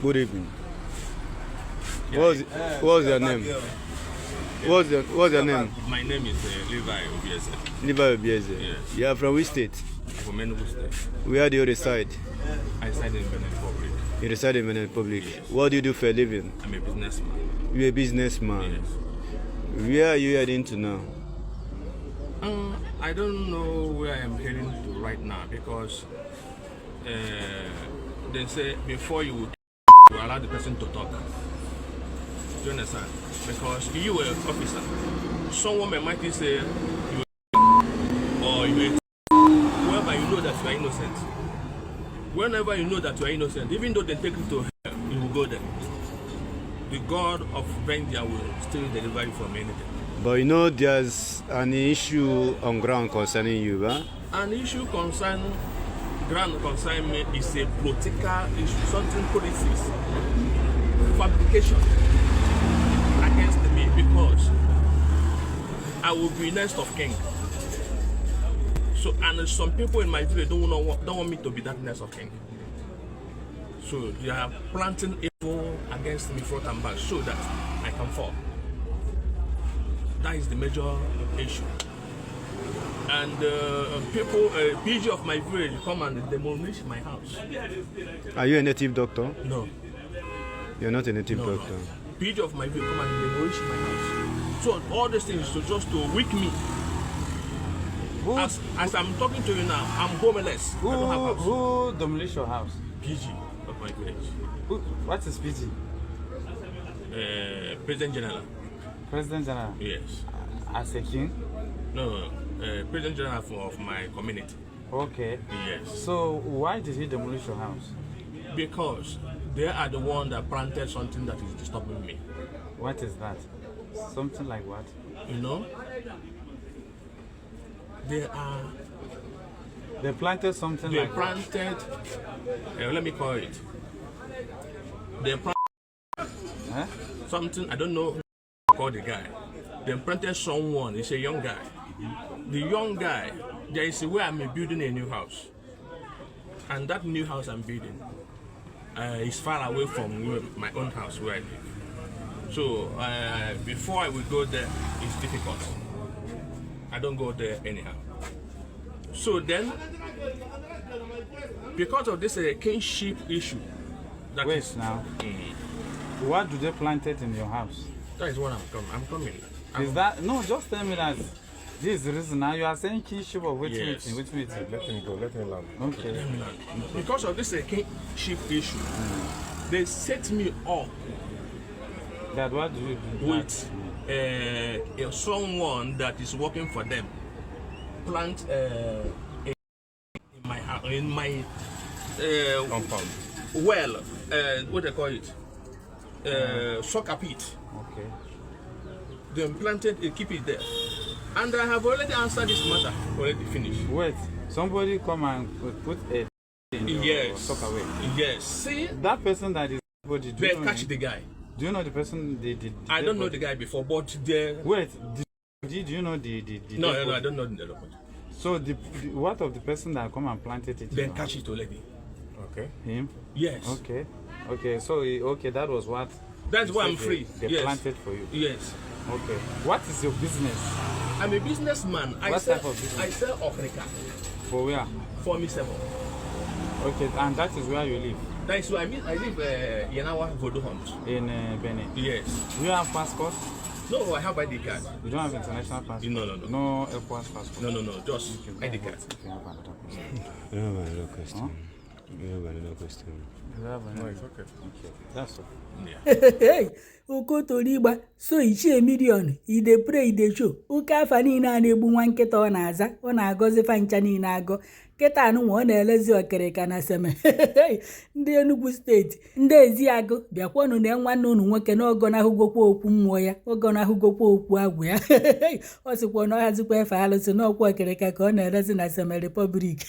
Good evening. What's your name? What's your name? My name is Levi Obieze. Levi Obieze. Yes. You are from which state? From Enugu State. Where do you reside? I reside in Benin Republic. You reside in Benin Republic. Yes. What do you do for a living? I'm a businessman. You're a businessman. Yes. Where are you heading to now? I don't know where I'm heading to right now because they say before you allow the person to talk. Do you understand? Because you were an officer. Someone might say you or you whenever you know that you are innocent. Whenever you know that you are innocent, even though they take you to hell, you will go there. The God of vengeance will still deliver you from anything. But you know there's an issue on ground concerning you, huh? An issue concerning me is a political issue, something politics, fabrication against me because I will be next of king. So and some people in my village don't want me to be that next of king. So they are planting evil against me front and back so that I can fall. That is the major issue. And people, PG of my village come and demolish my house. Are you a native doctor? No. You're not a native doctor. No. PG of my village come and demolish my house. So all these things to just to weak me. As I'm talking to you now, I'm homeless. I don't have house. Who demolished your house? PG of my village. What is PG? President General. President General? Yes. As a king? No, President General of my community. Okay. Yes. So why did he demolish your house? Because they are the one that planted something that is disturbing me. What is that? Something like what? You know? They planted something like planted, let me call it. They planted something, I don't know who call the guy. They planted someone, he's a young guy. The young guy, there is a way I'm building a new house. And that new house I'm building is far away from my own house where I live. So before I will go there, it's difficult. I don't go there anyhow. So then, because of this kinship issue, now. What do they plant it in your house? That is what I'm coming. Is that no? Just tell me that. This is the reason. Now you are saying kinship of which meeting? Let him go. Let him land. Okay. Let me land. Because of this kinship issue, they set me up. That what do you do? With someone that is working for them. Plant in my Compound. Well, what they call it? Soccer pit. Okay. They planted it, keep it there. And I have already answered this matter, already finished. Wait, somebody come and put a in your soccer way. Yes. See? That person that is body, they catch the guy. Do you know the person they did? I don't know the guy before, but they... Wait, do you know the No, I don't know the other body. So what of the person that come and planted it? Then catch it already. Okay. Him? Yes. Okay. Okay, so that was what... That's why I'm free. They planted for you? Yes. Okay. What is your business? I'm a businessman. What type of business? I sell Africa. For where? For me, 7. Okay, and that is where you live? That is where I live Yanawa Vodo Hunt. In Benin? Yes. Do you have passport? No, I have ID card. You don't have international passport? No. No airport passport? No, just ID card. You have another question. I have another question. Huh? You have another question. You have another? No, it's okay. Okay, that's all. Hey, Okotorigba, so Ichie million, I dey pray, I dey show. Ụka afa niile a na-egbu nwa nkịta ọ na-aza, ọ na-agọzifa ncha niile agọ. Nkịta anụnwa ọ na-elezi okereka na seme. Ndị Enugu steeti, ndị Eziagụ bịakwanụ na nwanne unu nwoke na ọgọnahụgokwa okwu mmụọ ya, ọgọnahụgokwa okwu agwụ ya. Ọ sịkwa na ọ hazikwa efe alụsị n'ọkwa okereka ka ọ na-elezi na Seme Republic.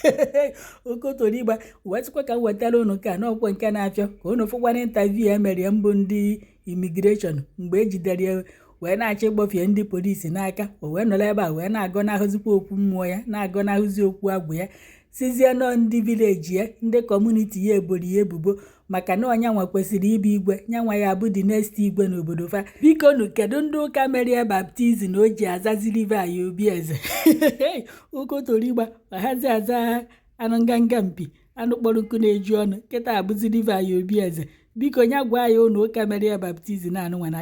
Okotorigba, wetukwa ka m wetara unu ka n'ọkwa nke na-apịọ ka unu fụkwana interview emere mbụ ndị immigration mgbe ejidere wee na-achọ ịgbọfie ndị polisi n'aka o wee nọrọ ebe a wee na-agọnahụzikwa okwu mmụọ ya na-agọnahụzi okwu agwụ ya sizie nọ ndị vileji ya ndị kọmuniti ya eboro ya ebubo maka na ọnya nwa kwesịrị ịbụ igwe nyanwa ya bụ the next igwe n'obodo fa. Biko nu kedu ndị ụka merie baptizim na o ji azazilive anyị obi eze Okotorigba ọhazi aza anụ nganga mpi anụ kpọrọ nkụ na-eju ọnụ kịta abụzilive anyị obi eze. Biko nya gwa anyị ụnụ ụka merie baptizim na anụ nwana